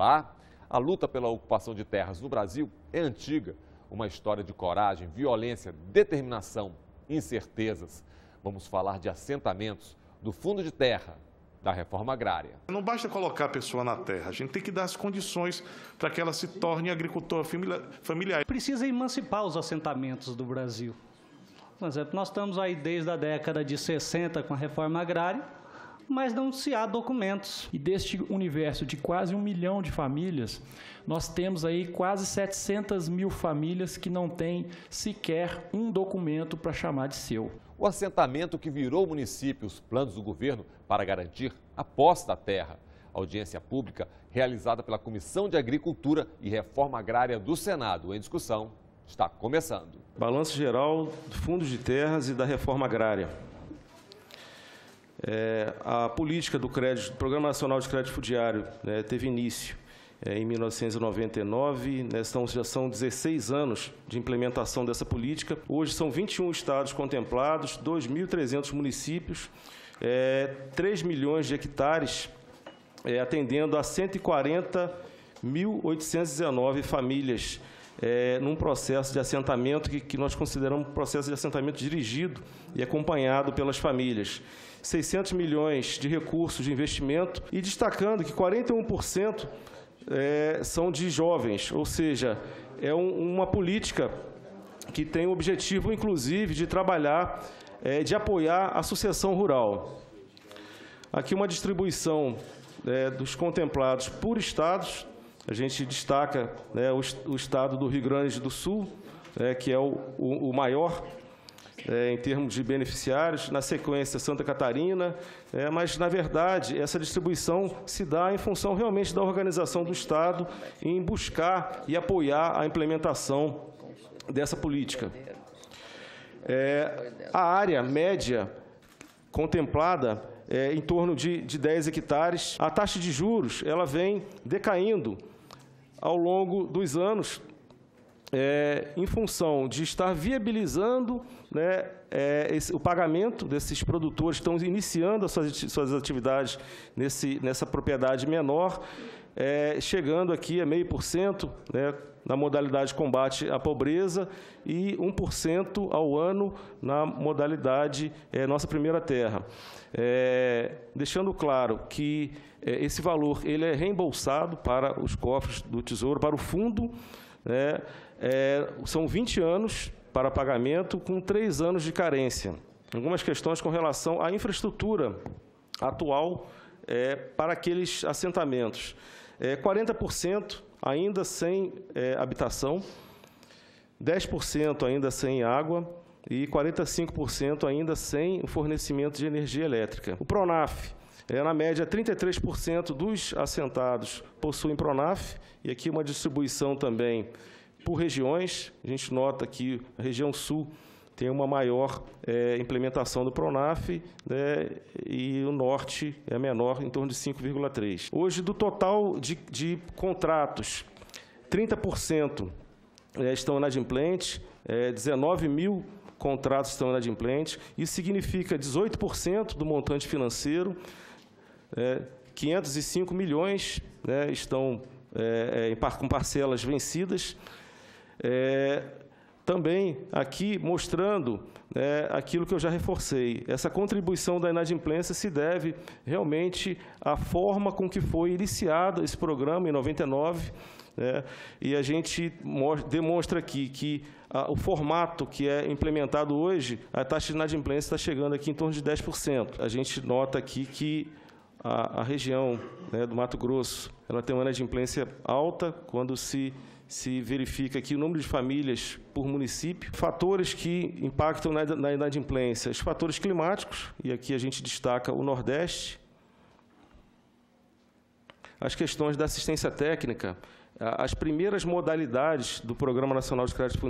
lá. A luta pela ocupação de terras no Brasil é antiga. Uma história de coragem, violência, determinação, incertezas. Vamos falar de assentamentos, do fundo de terra, da reforma agrária. Não basta colocar a pessoa na terra, a gente tem que dar as condições para que ela se torne agricultora familiar. Precisa emancipar os assentamentos do Brasil. Por exemplo, nós estamos aí desde a década de 60 com a reforma agrária, mas não se há documentos. E deste universo de quase 1 milhão de famílias, nós temos aí quase 700 mil famílias que não têm sequer um documento para chamar de seu. O assentamento que virou município, os planos do governo para garantir a posse da terra. Audiência pública realizada pela Comissão de Agricultura e Reforma Agrária do Senado. Em discussão, está começando. Balanço geral do Fundo de Terras e da Reforma Agrária. A política do Programa Nacional de Crédito Fundiário teve início em 1999, já são 16 anos de implementação dessa política. Hoje são 21 estados contemplados, 2.300 municípios, 3 milhões de hectares, atendendo a 140.819 famílias, num processo de assentamento que nós consideramos um processo de assentamento dirigido e acompanhado pelas famílias. 600 milhões de recursos de investimento e destacando que 41% são de jovens, ou seja, é uma política que tem o objetivo, inclusive, de trabalhar, de apoiar a sucessão rural. Aqui uma distribuição dos contemplados por estados. A gente destaca o estado do Rio Grande do Sul, que é o maior em termos de beneficiários, na sequência Santa Catarina, mas, na verdade, essa distribuição se dá em função realmente da organização do Estado em buscar e apoiar a implementação dessa política. A área média contemplada é em torno de 10 hectares. A taxa de juros ela vem decaindo ao longo dos anos, em função de estar viabilizando o pagamento desses produtores que estão iniciando as suas atividades nessa propriedade menor, chegando aqui a 0,5%, na modalidade de combate à pobreza e 1% ao ano na modalidade Nossa Primeira Terra. Deixando claro que esse valor ele é reembolsado para os cofres do Tesouro, para o fundo, são 20 anos para pagamento, com 3 anos de carência. Algumas questões com relação à infraestrutura atual para aqueles assentamentos. 40% ainda sem habitação, 10% ainda sem água e 45% ainda sem o fornecimento de energia elétrica. O PRONAF, na média, 33% dos assentados possuem PRONAF, e aqui uma distribuição também por regiões. A gente nota que a região sul tem uma maior implementação do PRONAF, e o norte é menor, em torno de 5,3%. Hoje, do total de contratos, 30% estão inadimplentes, 19 mil contratos estão inadimplentes. Isso significa 18% do montante financeiro, 505 milhões estão com parcelas vencidas. Também aqui mostrando aquilo que eu já reforcei. Essa contribuição da inadimplência se deve realmente à forma com que foi iniciado esse programa em 99, e a gente demonstra aqui que o formato que é implementado hoje, a taxa de inadimplência está chegando aqui em torno de 10%. A gente nota aqui que a região do Mato Grosso ela tem uma inadimplência alta quando se verifica aqui o número de famílias por município. Fatores que impactam na inadimplência, os fatores climáticos, e aqui a gente destaca o Nordeste. As questões da assistência técnica, as primeiras modalidades do Programa Nacional de Crédito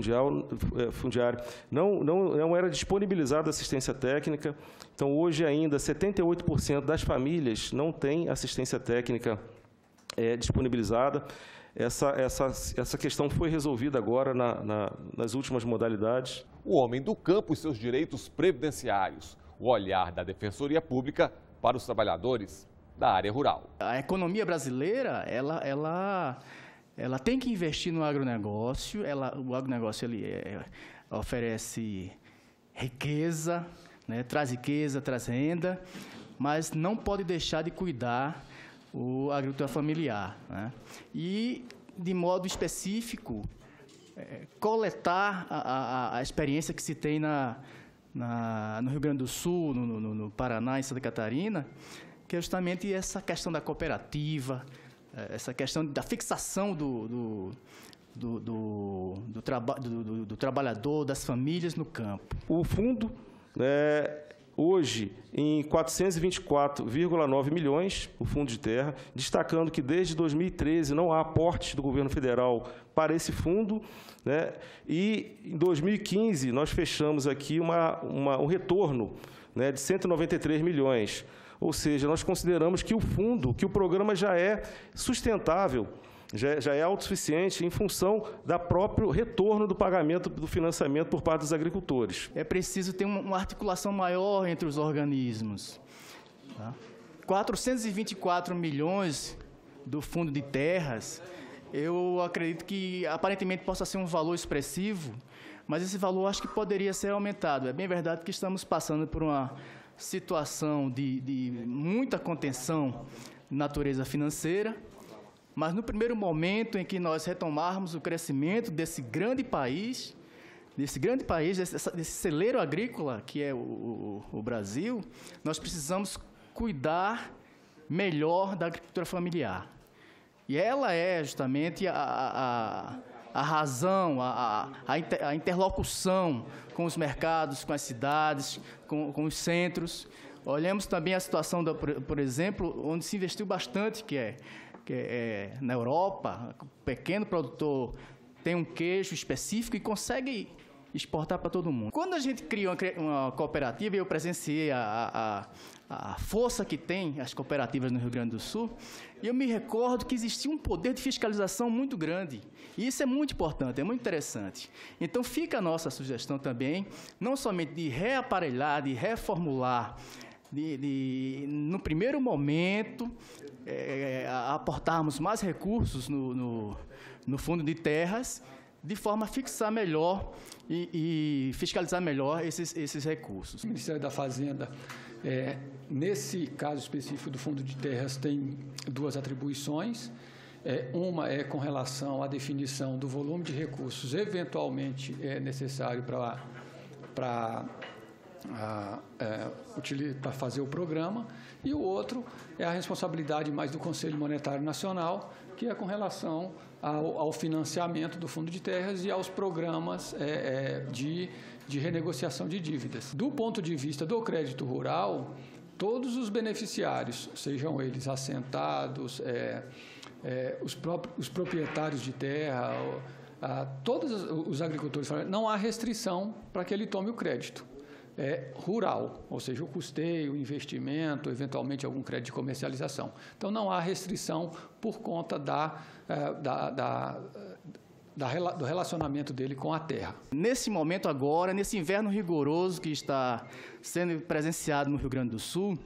Fundiário não era disponibilizada assistência técnica. Então, hoje ainda, 78% das famílias não têm assistência técnica disponibilizada. Essa questão foi resolvida agora nas últimas modalidades. O homem do campo e seus direitos previdenciários. O olhar da Defensoria Pública para os trabalhadores da área rural. A economia brasileira, ela tem que investir no agronegócio. O agronegócio oferece riqueza, né, traz renda, mas não pode deixar de cuidar o agricultor familiar, né? E, de modo específico, coletar a experiência que se tem no Rio Grande do Sul, no Paraná e Santa Catarina, que é justamente essa questão da cooperativa, essa questão da fixação do trabalhador, das famílias no campo. O fundo, hoje, em 424,9 milhões, o fundo de terra, destacando que desde 2013 não há aportes do governo federal para esse fundo, né? E em 2015 nós fechamos aqui um retorno, né, de 193 milhões. Ou seja, nós consideramos que o programa já é sustentável, já é autossuficiente em função do próprio retorno do pagamento do financiamento por parte dos agricultores. É preciso ter uma articulação maior entre os organismos. 424 milhões do Fundo de Terras, eu acredito que aparentemente possa ser um valor expressivo, mas esse valor acho que poderia ser aumentado. É bem verdade que estamos passando por uma situação de muita contenção de natureza financeira, mas no primeiro momento em que nós retomarmos o crescimento desse grande país, desse celeiro agrícola que é o Brasil, nós precisamos cuidar melhor da agricultura familiar. E ela é justamente a razão, a interlocução com os mercados, com as cidades, com os centros. Olhamos também a situação, por exemplo, onde se investiu bastante, que é na Europa. O pequeno produtor tem um queijo específico e consegue exportar para todo mundo. Quando a gente cria uma cooperativa, eu presenciei a força que tem as cooperativas no Rio Grande do Sul, e eu me recordo que existia um poder de fiscalização muito grande. E isso é muito importante, é muito interessante. Então, fica a nossa sugestão também, não somente de reaparelhar, de reformular, no primeiro momento, aportarmos mais recursos no Fundo de Terras, de forma a fixar melhor e fiscalizar melhor esses recursos. O Ministério da Fazenda, nesse caso específico do Fundo de Terras, tem duas atribuições. Uma é com relação à definição do volume de recursos eventualmente necessário para fazer o programa, e o outro é a responsabilidade mais do Conselho Monetário Nacional, que é com relação ao financiamento do Fundo de Terras e aos programas de renegociação de dívidas. Do ponto de vista do crédito rural, todos os beneficiários, sejam eles assentados, os proprietários de terra, todos os agricultores, não há restrição para que ele tome o crédito. Rural, ou seja, o custeio, o investimento, eventualmente algum crédito de comercialização. Então, não há restrição por conta do relacionamento dele com a terra. Nesse momento agora, nesse inverno rigoroso que está sendo presenciado no Rio Grande do Sul,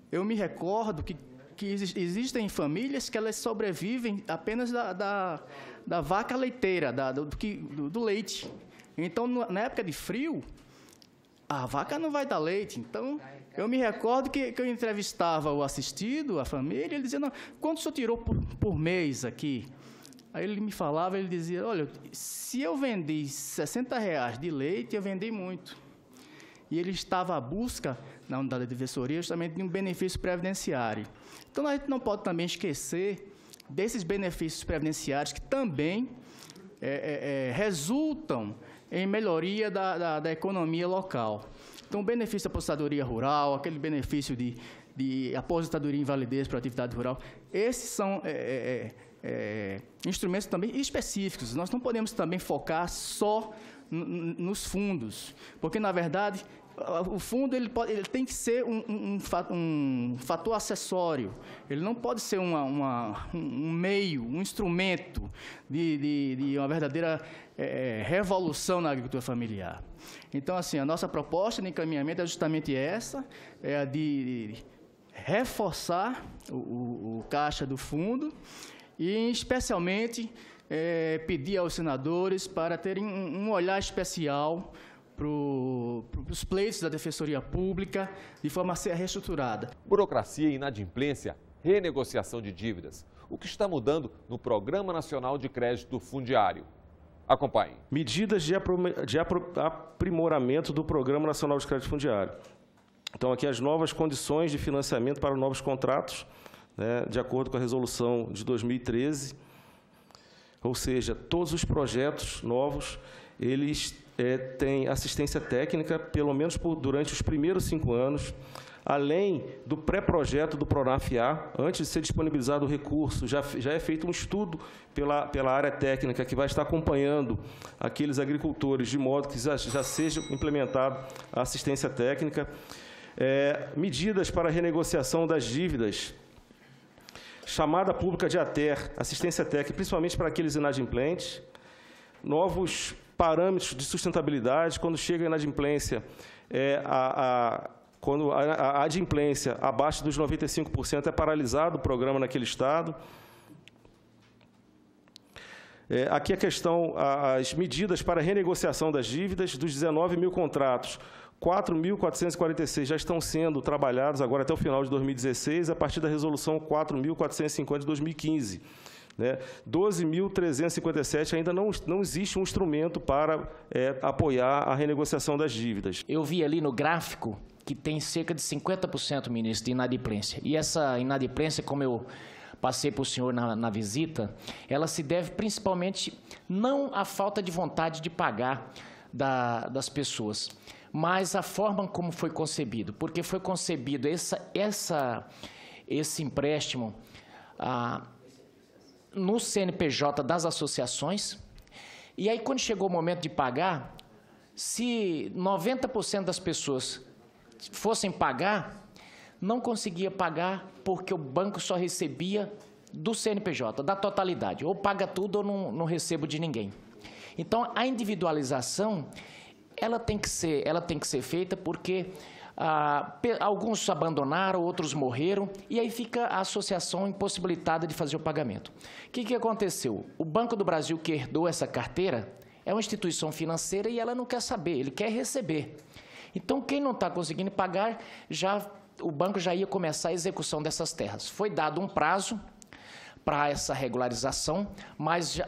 eu me recordo que existem famílias que elas sobrevivem apenas da vaca leiteira, do leite. Então, na época de frio, a vaca não vai dar leite. Então, eu me recordo que eu entrevistava o assistido, a família, ele dizia, não, quanto o senhor tirou por mês aqui? Aí ele me falava, ele dizia, olha, se eu vendi R$60 de leite, eu vendi muito. E ele estava à busca, na unidade de defensoria, justamente de um benefício previdenciário. Então, a gente não pode também esquecer desses benefícios previdenciários que também resultam em melhoria da economia local. Então, o benefício da aposentadoria rural, aquele benefício de aposentadoria e invalidez para a atividade rural, esses são instrumentos também específicos. Nós não podemos também focar só nos fundos, porque, na verdade, o fundo ele tem que ser um fator acessório. Ele não pode ser um meio, um instrumento de uma verdadeira revolução na agricultura familiar. Então, assim, a nossa proposta de encaminhamento é justamente essa, a de reforçar o caixa do fundo e, especialmente, pedir aos senadores para terem um olhar especial para os pleitos da Defensoria Pública, de forma a ser reestruturada. Burocracia e inadimplência, renegociação de dívidas. O que está mudando no Programa Nacional de Crédito Fundiário? Acompanhe. Medidas de aprimoramento do Programa Nacional de Crédito Fundiário. Então, aqui as novas condições de financiamento para novos contratos, né, de acordo com a resolução de 2013. Ou seja, todos os projetos novos, eles têm assistência técnica, pelo menos durante os primeiros 5 anos, além do pré-projeto do Pronaf-A. Antes de ser disponibilizado o recurso, já é feito um estudo pela área técnica que vai estar acompanhando aqueles agricultores, de modo que já seja implementada a assistência técnica. Medidas para renegociação das dívidas, chamada pública de ATER, assistência técnica, principalmente para aqueles inadimplentes, novos parâmetros de sustentabilidade. Quando chega a inadimplência, quando a adimplência abaixo dos 95%, é paralisado o programa naquele estado. Aqui a questão, as medidas para renegociação das dívidas, dos 19 mil contratos, 4.446 já estão sendo trabalhados agora até o final de 2016, a partir da resolução 4.450 de 2015. 12.357 ainda não existe um instrumento para apoiar a renegociação das dívidas. Eu vi ali no gráfico que tem cerca de 50%, ministro, de inadimplência. E essa inadimplência, como eu passei para o senhor na visita, ela se deve principalmente não à falta de vontade de pagar das pessoas, mas a forma como foi concebido, porque foi concebido esse empréstimo no CNPJ das associações, e aí quando chegou o momento de pagar, se 90% das pessoas fossem pagar, não conseguia pagar porque o banco só recebia do CNPJ, da totalidade, ou paga tudo ou não recebo de ninguém. Então, a individualização, ela tem que ser feita porque alguns abandonaram, outros morreram, e aí fica a associação impossibilitada de fazer o pagamento. O que aconteceu? O Banco do Brasil, que herdou essa carteira, é uma instituição financeira e ela não quer saber, ele quer receber. Então, quem não está conseguindo pagar, o banco já ia começar a execução dessas terras. Foi dado um prazo para essa regularização, mas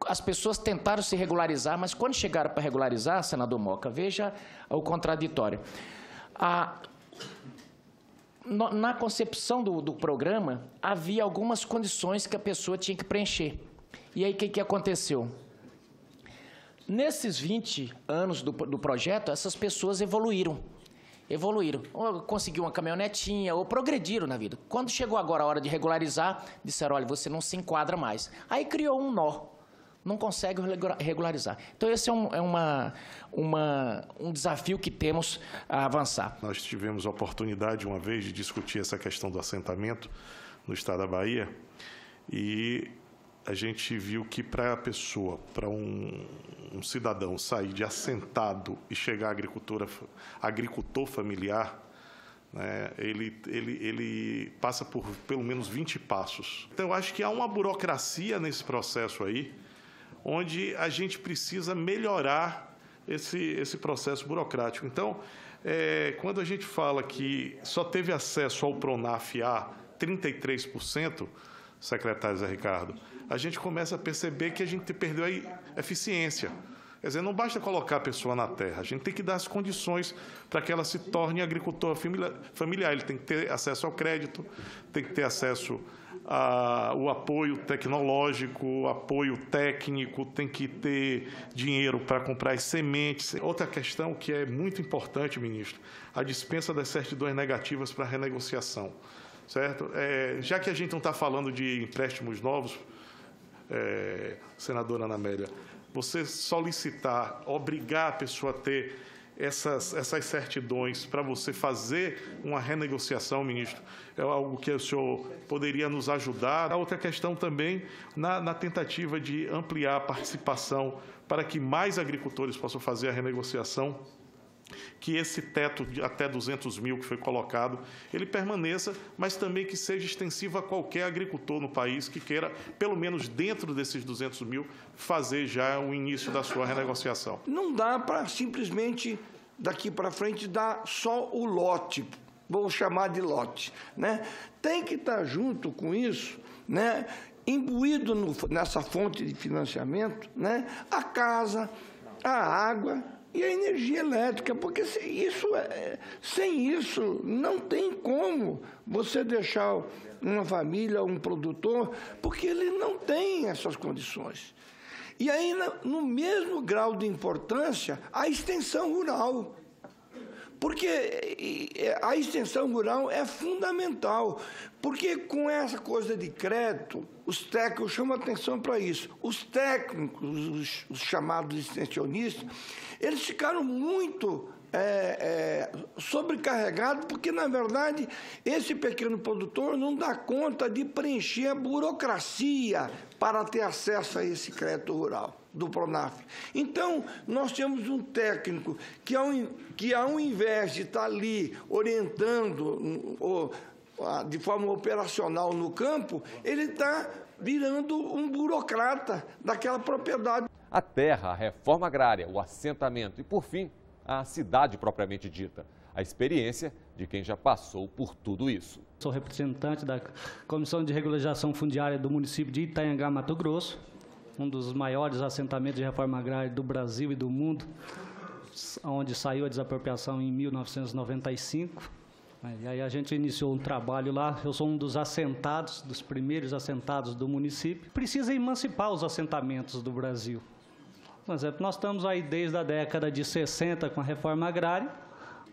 as pessoas tentaram se regularizar, mas quando chegaram para regularizar, senador Moca, veja o contraditório. Na concepção do programa, havia algumas condições que a pessoa tinha que preencher. E aí, o que aconteceu? Nesses 20 anos do projeto, essas pessoas evoluíram. Ou conseguiu uma caminhonetinha, ou progrediram na vida. Quando chegou agora a hora de regularizar, disseram, olha, você não se enquadra mais. Aí criou um nó. Não consegue regularizar. Então, esse é um desafio que temos a avançar. Nós tivemos a oportunidade, uma vez, de discutir essa questão do assentamento no estado da Bahia, e a gente viu que para a pessoa, para um cidadão sair de assentado e chegar a agricultor familiar, né, ele passa por pelo menos 20 passos. Então, eu acho que há uma burocracia nesse processo aí, onde a gente precisa melhorar esse processo burocrático. Então, quando a gente fala que só teve acesso ao Pronaf-A 33%, secretário Zé Ricardo, a gente começa a perceber que a gente perdeu a eficiência. Quer dizer, não basta colocar a pessoa na terra, a gente tem que dar as condições para que ela se torne agricultor familiar. Ele tem que ter acesso ao crédito, tem que ter acesso ao apoio tecnológico, o apoio técnico, tem que ter dinheiro para comprar as sementes. Outra questão que é muito importante, ministro, a dispensa das certidões negativas para renegociação, certo? Já que a gente não está falando de empréstimos novos, senadora Ana Amélia, você solicitar, obrigar a pessoa a ter essas certidões para você fazer uma renegociação, ministro, é algo que o senhor poderia nos ajudar. A outra questão também, na tentativa de ampliar a participação para que mais agricultores possam fazer a renegociação que esse teto de até 200 mil que foi colocado, ele permaneça, mas também que seja extensivo a qualquer agricultor no país que queira, pelo menos dentro desses 200 mil, fazer já o início da sua renegociação. Não dá para simplesmente, daqui para frente, dar só o lote, vou chamar de lote, né? Tem que estar junto com isso, né? Imbuído nessa fonte de financiamento, né? A casa, a água e a energia elétrica, porque sem isso não tem como você deixar uma família, um produtor, porque ele não tem essas condições. E aí, no mesmo grau de importância, a extensão rural. Porque a extensão rural é fundamental, porque com essa coisa de crédito, os técnicos chamam atenção para isso. Os técnicos, os chamados extensionistas, eles ficaram muito sobrecarregados, porque, na verdade, esse pequeno produtor não dá conta de preencher a burocracia para ter acesso a esse crédito rural do Pronaf. Então, nós temos um técnico que ao invés de estar ali orientando de forma operacional no campo, ele está virando um burocrata daquela propriedade. A terra, a reforma agrária, o assentamento e, por fim, a cidade propriamente dita. A experiência de quem já passou por tudo isso. Sou representante da Comissão de Regularização Fundiária do município de Itanhangá, Mato Grosso, um dos maiores assentamentos de reforma agrária do Brasil e do mundo, onde saiu a desapropriação em 1995. E aí a gente iniciou um trabalho lá. Eu sou um dos assentados, dos primeiros assentados do município. Precisa emancipar os assentamentos do Brasil. Por exemplo, nós estamos aí desde a década de 60 com a reforma agrária,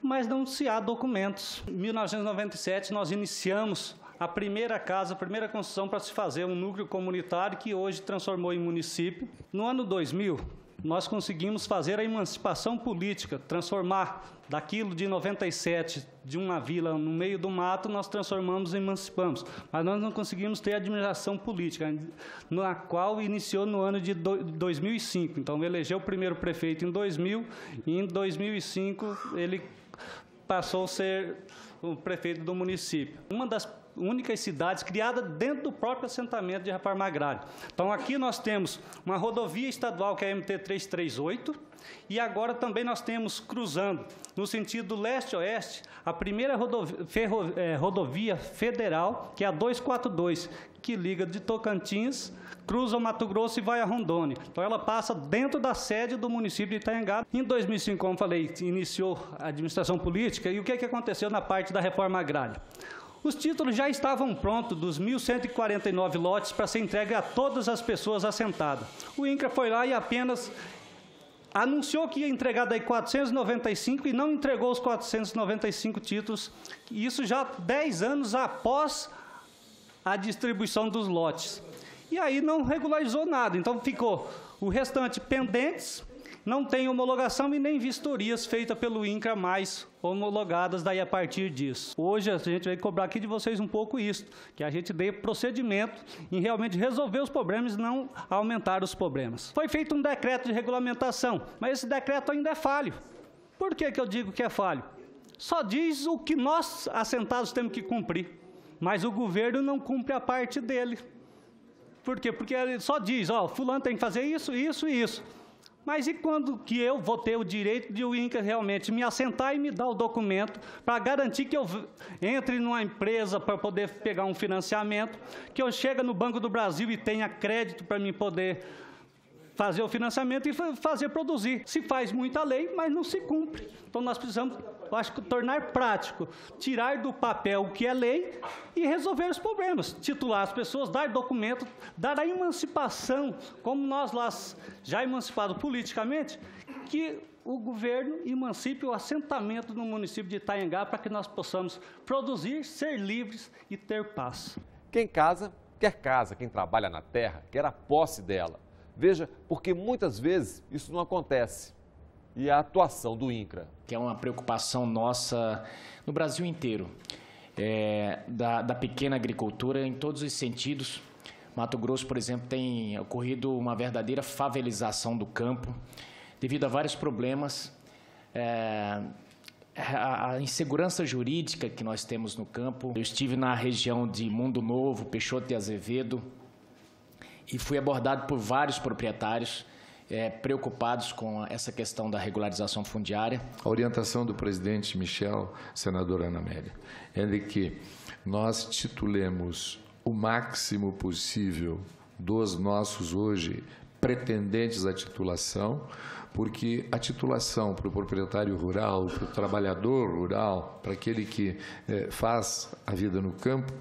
mas não se há documentos. Em 1997, nós iniciamos a primeira casa, a primeira construção para se fazer um núcleo comunitário que hoje transformou em município. No ano 2000, nós conseguimos fazer a emancipação política, transformar daquilo de 97, de uma vila no meio do mato, nós transformamos e emancipamos. Mas nós não conseguimos ter a administração política, na qual iniciou no ano de 2005. Então, elegeu o primeiro prefeito em 2000 e em 2005 ele passou a ser o prefeito do município. Uma das únicas cidades criadas dentro do próprio assentamento de reforma agrária. Então, aqui nós temos uma rodovia estadual, que é a MT-338, e agora também nós temos, cruzando, no sentido leste-oeste, a primeira rodovia federal, que é a 242, que liga de Tocantins, cruza o Mato Grosso e vai a Rondônia. Então, ela passa dentro da sede do município de Itanhangá. Em 2005, como falei, iniciou a administração política, e o que aconteceu na parte da reforma agrária? Os títulos já estavam prontos dos 1.149 lotes para ser entregue a todas as pessoas assentadas. O INCRA foi lá e apenas anunciou que ia entregar daí 495 e não entregou os 495 títulos. Isso já 10 anos após a distribuição dos lotes. E aí não regularizou nada. Então ficou o restante pendentes, não tem homologação e nem vistorias feitas pelo INCRA mais homologadas daí a partir disso. Hoje a gente vai cobrar aqui de vocês um pouco isso, que a gente dê procedimento em realmente resolver os problemas e não aumentar os problemas. Foi feito um decreto de regulamentação, mas esse decreto ainda é falho. Por que eu digo que é falho? Só diz o que nós, assentados, temos que cumprir, mas o governo não cumpre a parte dele. Por quê? Porque ele só diz, ó, fulano tem que fazer isso, isso e isso. Mas e quando que eu vou ter o direito de o INCRA realmente me assentar e me dar o documento para garantir que eu entre numa empresa para poder pegar um financiamento, que eu chegue no Banco do Brasil e tenha crédito para mim poder fazer o financiamento e fazer produzir. Se faz muita lei, mas não se cumpre. Então nós precisamos, acho que, tornar prático, tirar do papel o que é lei e resolver os problemas. Titular as pessoas, dar documento, dar a emancipação, como nós lá já emancipados politicamente, que o governo emancipe o assentamento no município de Itanhangá para que nós possamos produzir, ser livres e ter paz. Quem casa, quer casa. Quem trabalha na terra, quer a posse dela. Veja, porque muitas vezes isso não acontece. E a atuação do INCRA? Que é uma preocupação nossa no Brasil inteiro, da pequena agricultura em todos os sentidos. Mato Grosso, por exemplo, tem ocorrido uma verdadeira favelização do campo, devido a vários problemas a insegurança jurídica que nós temos no campo. Eu estive na região de Mundo Novo, Peixoto de Azevedo, e fui abordado por vários proprietários preocupados com essa questão da regularização fundiária. A orientação do presidente Michel, senadora Ana Amélia, é de que nós titulemos o máximo possível dos nossos hoje pretendentes à titulação, porque a titulação para o proprietário rural, para o trabalhador rural, para aquele que faz a vida no campo,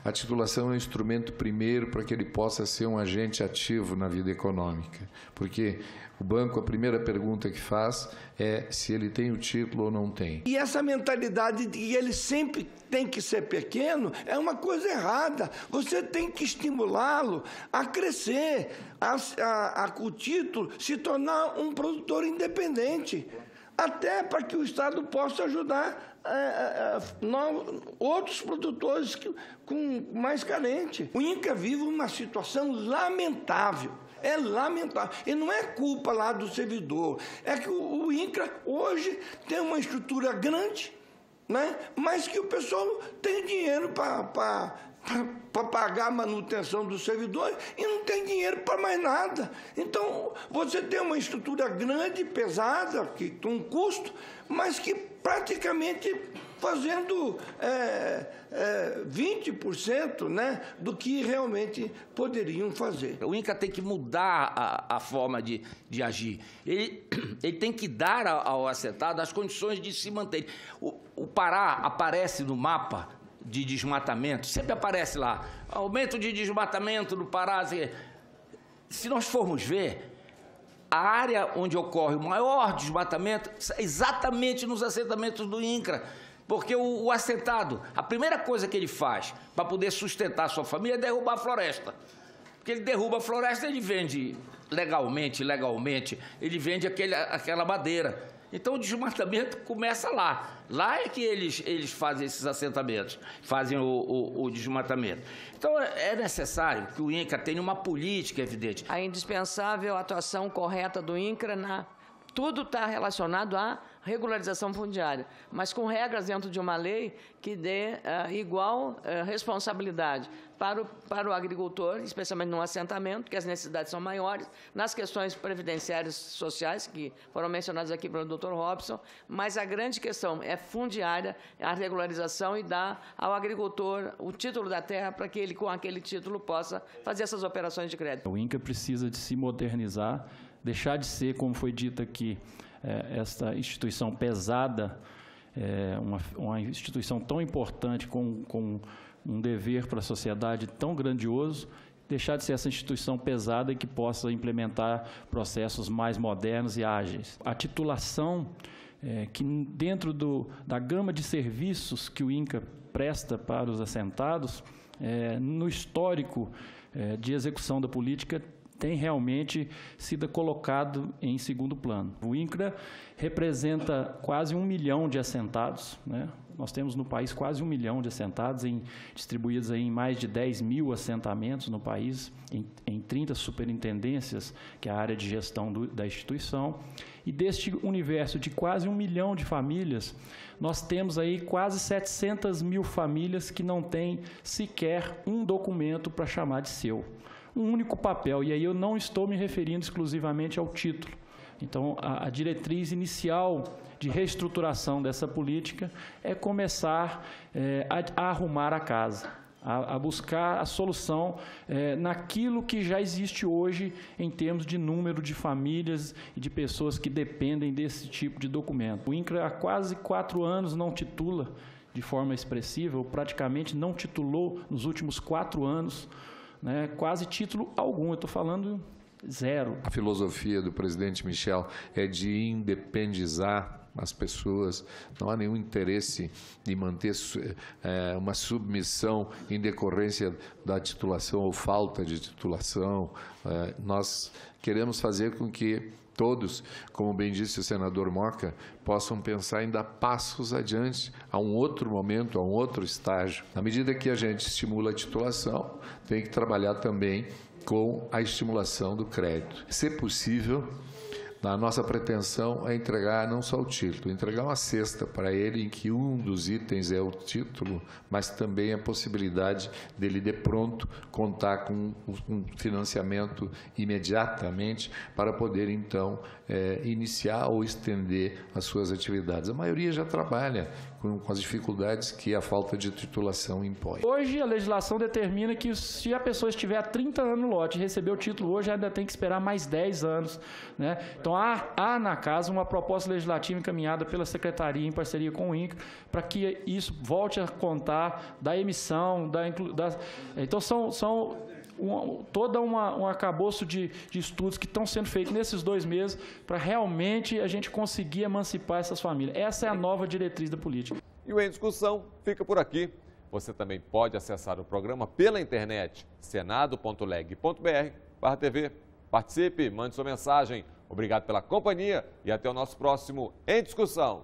a titulação é um instrumento primeiro para que ele possa ser um agente ativo na vida econômica, porque o banco, a primeira pergunta que faz é se ele tem o título ou não tem. E essa mentalidade de que ele sempre tem que ser pequeno é uma coisa errada. Você tem que estimulá-lo a crescer, com o título se tornar um produtor independente, até para que o Estado possa ajudar outros produtores com mais carentes. O INCRA vive uma situação lamentável. É lamentável. E não é culpa lá do servidor. É que o INCRA hoje tem uma estrutura grande, né? Mas que o pessoal tem dinheiro para pagar a manutenção do servidor e não tem dinheiro para mais nada. Então, você tem uma estrutura grande, pesada, que tem um custo, mas que praticamente fazendo 20%, né, do que realmente poderiam fazer. O INCRA tem que mudar a forma de agir. Ele tem que dar ao assentado as condições de se manter. O Pará aparece no mapa de desmatamento, sempre aparece lá, aumento de desmatamento no Pará. Se nós formos ver, a área onde ocorre o maior desmatamento é exatamente nos assentamentos do INCRA, porque o assentado, a primeira coisa que ele faz para poder sustentar a sua família é derrubar a floresta. Porque ele derruba a floresta, ele vende legalmente, ele vende aquela madeira. Então, o desmatamento começa lá. Lá é que eles fazem esses assentamentos, fazem o desmatamento. Então, é necessário que o INCRA tenha uma política evidente. A indispensável atuação correta do INCRA tudo está relacionado à regularização fundiária, mas com regras dentro de uma lei que dê igual responsabilidade para o agricultor, especialmente no assentamento, que as necessidades são maiores, nas questões previdenciárias sociais, que foram mencionadas aqui pelo Dr. Robson, mas a grande questão é fundiária, a regularização e dar ao agricultor o título da terra para que ele, com aquele título, possa fazer essas operações de crédito. O INCRA precisa de se modernizar, deixar de ser, como foi dito aqui, esta instituição pesada, uma instituição tão importante, com um dever para a sociedade tão grandioso, deixar de ser essa instituição pesada e que possa implementar processos mais modernos e ágeis. A titulação, que dentro da gama de serviços que o INCRA presta para os assentados, no histórico de execução da política, tem realmente sido colocado em segundo plano. O INCRA representa quase 1 milhão de assentados, né? Nós temos no país quase 1 milhão de assentados, distribuídos em mais de 10 mil assentamentos no país, em 30 superintendências, que é a área de gestão da instituição. E deste universo de quase 1 milhão de famílias, nós temos aí quase 700 mil famílias que não têm sequer um documento para chamar de seu. Um único papel, e aí eu não estou me referindo exclusivamente ao título. Então, a diretriz inicial de reestruturação dessa política é começar a arrumar a casa, a buscar a solução naquilo que já existe hoje em termos de número de famílias e de pessoas que dependem desse tipo de documento. O INCRA há quase 4 anos não titula de forma expressiva, ou praticamente não titulou nos últimos 4 anos, né, quase título algum, eu estou falando zero. A filosofia do presidente Michel é de independizar as pessoas, não há nenhum interesse de manter uma submissão em decorrência da titulação ou falta de titulação. Nós queremos fazer com que todos, como bem disse o senador Moca, possam pensar em dar passos adiante, a um outro momento, a um outro estágio. Na medida que a gente estimula a titulação, tem que trabalhar também com a estimulação do crédito. Se possível, A nossa pretensão é entregar não só o título, entregar uma cesta para ele em que um dos itens é o título, mas também a possibilidade dele de pronto contar com um financiamento imediatamente para poder então iniciar ou estender as suas atividades. A maioria já trabalha com as dificuldades que a falta de titulação impõe. Hoje a legislação determina que se a pessoa estiver há 30 anos no lote e receber o título hoje, ainda tem que esperar mais 10 anos, né? Então há na casa uma proposta legislativa encaminhada pela Secretaria em parceria com o INCRA para que isso volte a contar da emissão, então são toda um arcabouço de estudos que estão sendo feitos nesses 2 meses para realmente a gente conseguir emancipar essas famílias. Essa é a nova diretriz da política. E o Em Discussão fica por aqui. Você também pode acessar o programa pela internet, senado.leg.br/TV. Participe, mande sua mensagem. Obrigado pela companhia e até o nosso próximo Em Discussão.